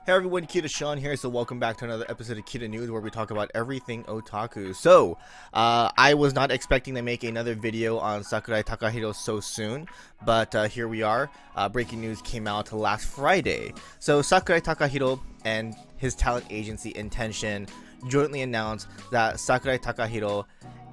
Hey everyone, KitaSean here, so welcome back to another episode of Kita News where we talk about everything otaku. So, I was not expecting to make another video on Sakurai Takahiro so soon, but here we are. Breaking news came out last Friday. So, Sakurai Takahiro and his talent agency Intention jointly announced that Sakurai Takahiro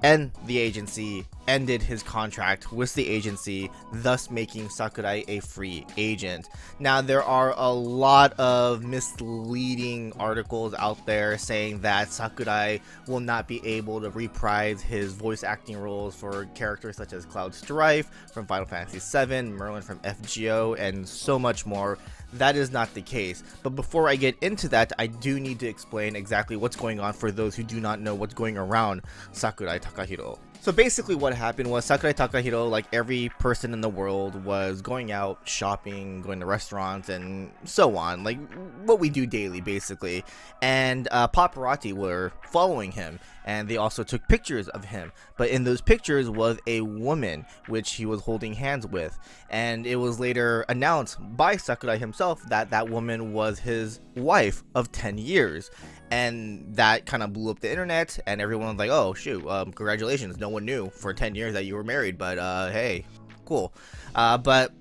and the agency ended his contract with the agency, thus making Sakurai a free agent. Now, there are a lot of misleading articles out there saying that Sakurai will not be able to reprise his voice acting roles for characters such as Cloud Strife from Final Fantasy VII, Merlin from FGO, and so much more. That is not the case. But before I get into that, I do need to explain exactly what's going on for those who do not know what's going around Sakurai Takahiro. So basically what happened was Sakurai Takahiro, like every person in the world, was going out, shopping, going to restaurants, and so on. Like what we do daily, basically. And paparazzi were following him, and they also took pictures of him. But in those pictures was a woman, which he was holding hands with. And it was later announced by Sakurai himself that that woman was his wife of 10 years. And that kind of blew up the internet, and everyone was like, oh shoot, congratulations, no one knew for 10 years that you were married, but hey, cool. But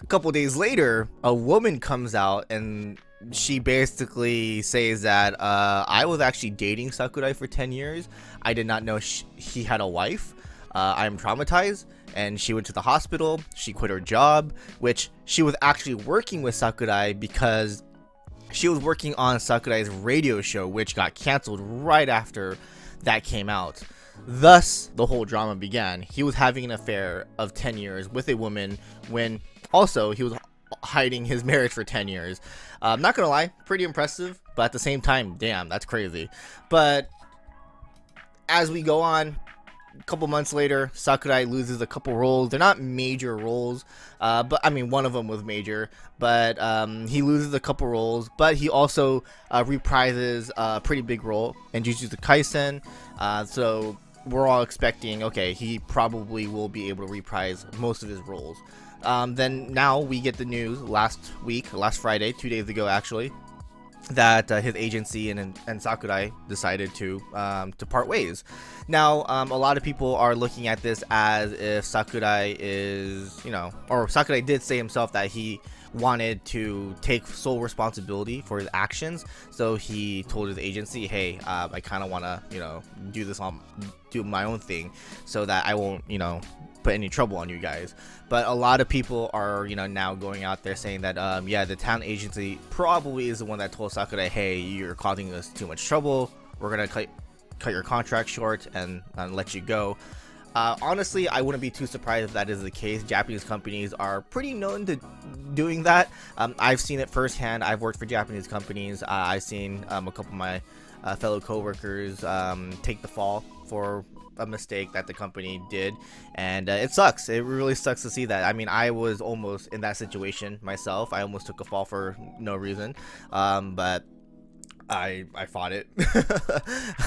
a couple days later, a woman comes out and she basically says that I was actually dating Sakurai for 10 years. I did not know he had a wife. I'm traumatized. And she went to the hospital. She quit her job, which she was actually working with Sakurai because she was working on Sakurai's radio show, which got canceled right after that came out. Thus, the whole drama began. He was having an affair of 10 years with a woman when also he was hiding his marriage for 10 years. Not gonna lie, pretty impressive, but at the same time, damn, that's crazy. But as we go on, a couple months later, Sakurai loses a couple roles. They're not major roles, but I mean, one of them was major, but he loses a couple roles, but he also reprises a pretty big role in Jujutsu Kaisen, so we're all expecting, okay, he probably will be able to reprise most of his roles. Then now we get the news last Friday, 2 days ago actually, that his agency and Sakurai decided to part ways. Now, a lot of people are looking at this as if Sakurai is, or Sakurai did say himself that he wanted to take sole responsibility for his actions. So he told his agency, hey, I kind of want to, do my own thing so that I won't, put any trouble on you guys. But a lot of people are now going out there saying that yeah, the talent agency probably is the one that told Sakurai, hey, you're causing us too much trouble, we're gonna cut your contract short and let you go. Honestly, I wouldn't be too surprised if that is the case. Japanese companies are pretty known to doing that. I've seen it firsthand. I've worked for Japanese companies. I've seen a couple of my fellow co-workers take the fall for a mistake that the company did, and it sucks. It really sucks to see that. I mean, I was almost in that situation myself. I almost took a fall for no reason, but I fought it.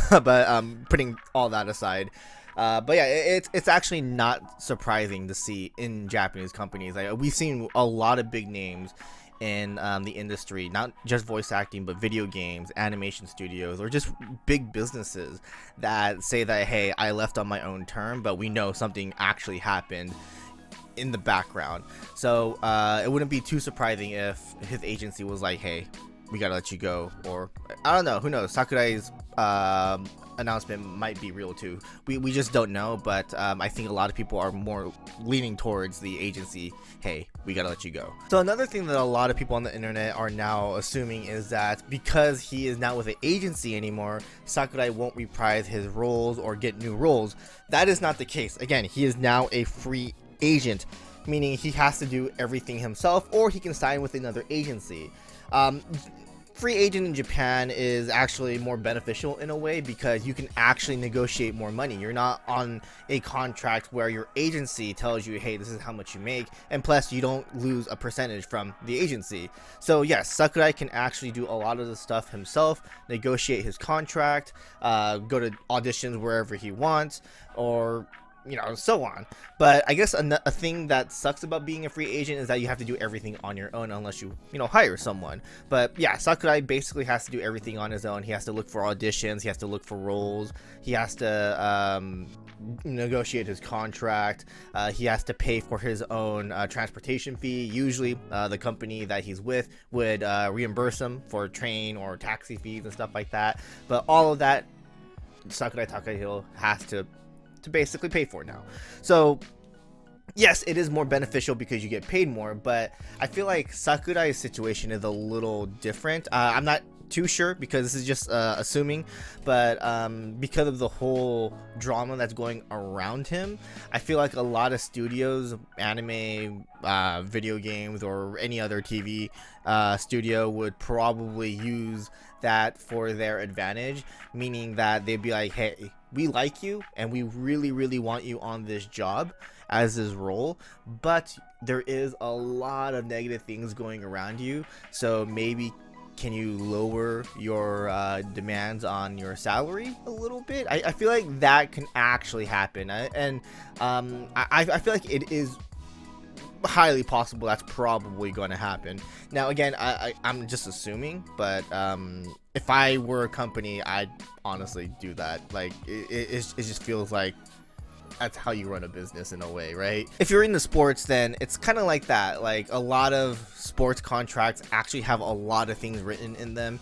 But putting all that aside, but yeah, it's actually not surprising to see in Japanese companies. Like, we've seen a lot of big names in the industry, not just voice acting, but video games, animation studios, or just big businesses that say that, hey, I left on my own term, but we know something actually happened in the background. So it wouldn't be too surprising if his agency was like, hey, we gotta let you go, or I don't know, who knows, Sakurai's announcement might be real too. We just don't know, but I think a lot of people are more leaning towards the agency, hey, we gotta let you go. So another thing that a lot of people on the internet are now assuming is that because he is not with an agency anymore, Sakurai won't reprise his roles or get new roles. That is not the case. Again, he is now a free agent, meaning he has to do everything himself, or he can sign with another agency. Free agent in Japan is actually more beneficial in a way because you can actually negotiate more money. You're not on a contract where your agency tells you, hey, this is how much you make, and plus you don't lose a percentage from the agency. So yes, Sakurai can actually do a lot of the stuff himself, negotiate his contract, go to auditions wherever he wants, or so on. But I guess a thing that sucks about being a free agent is that you have to do everything on your own unless you hire someone. But yeah, Sakurai basically has to do everything on his own. He has to look for auditions, he has to look for roles, he has to negotiate his contract, he has to pay for his own transportation fee. Usually the company that he's with would reimburse him for train or taxi fees and stuff like that, but all of that Sakurai Takahiro has to basically pay for now. So yes, it is more beneficial because you get paid more, but I feel like Sakurai's situation is a little different. I'm not too sure because this is just assuming, but because of the whole drama that's going around him, I feel like a lot of studios, anime, video games, or any other TV studio would probably use that for their advantage, meaning that they'd be like, hey, we like you and we really want you on this job as this role, but there is a lot of negative things going around you, so maybe can you lower your demands on your salary a little bit? I feel like that can actually happen, and I feel like it is highly possible that's probably going to happen. Now again, I'm just assuming, but if I were a company, I'd honestly do that. Like it just feels like that's how you run a business in a way, right? If you're into sports, then it's kind of like that. Like a lot of sports contracts actually have a lot of things written in them.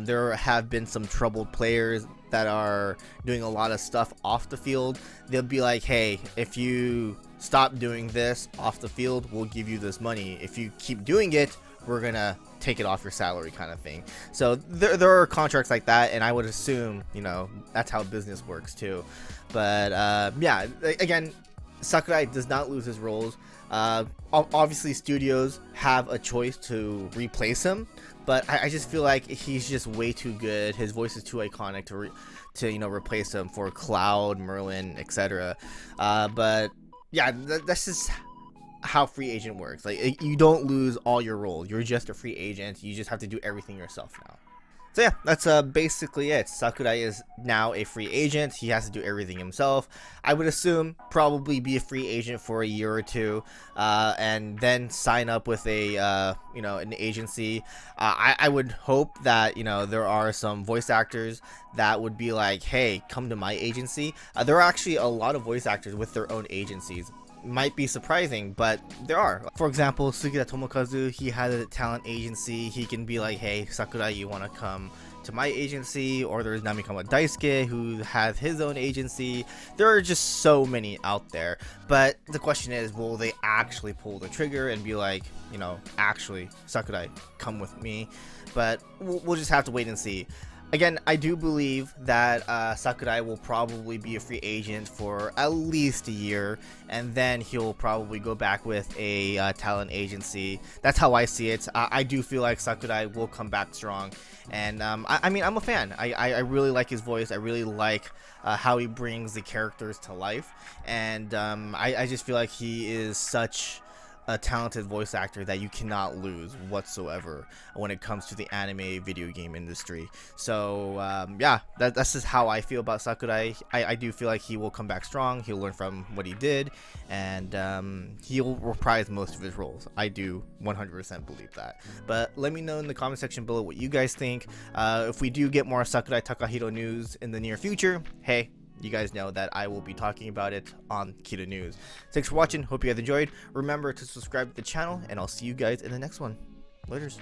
There have been some troubled players that are doing a lot of stuff off the field. They'll be like, hey, if you stop doing this off the field, we'll give you this money. If you keep doing it, we're gonna take it off your salary, kind of thing. So there are contracts like that, and I would assume that's how business works too. But yeah, again, Sakurai does not lose his roles. Obviously studios have a choice to replace him, but I just feel like he's just way too good. His voice is too iconic to replace him for Cloud, Merlin, etc. But yeah, that's just how free agent works. Like you don't lose all your roles, you're just a free agent, you just have to do everything yourself now. So yeah, that's basically it. Sakurai is now a free agent. He has to do everything himself. I would assume probably be a free agent for a year or two, and then sign up with a an agency. I would hope that there are some voice actors that would be like, hey, come to my agency. There are actually a lot of voice actors with their own agencies. Might be surprising, but there are. For example, Sugita Tomokazu, he had a talent agency. He can be like, hey, Sakurai, you want to come to my agency? Or there's Namikawa Daisuke, who has his own agency. There are just so many out there, but the question is, will they actually pull the trigger and be like, actually, Sakurai, come with me? But we'll just have to wait and see. Again, I do believe that Sakurai will probably be a free agent for at least a year, and then he'll probably go back with a talent agency. That's how I see it. I do feel like Sakurai will come back strong, and I mean, I'm a fan. I really like his voice. I really like how he brings the characters to life, and I just feel like he is such a talented voice actor that you cannot lose whatsoever when it comes to the anime video game industry. So yeah, that's just how I feel about Sakurai. I do feel like he will come back strong. He'll learn from what he did, and he'll reprise most of his roles. I do 100% believe that. But let me know in the comment section below what you guys think. If we do get more Sakurai Takahiro news in the near future, hey, you guys know that I will be talking about it on Kita News. Thanks for watching. Hope you guys enjoyed. Remember to subscribe to the channel, and I'll see you guys in the next one. Laters.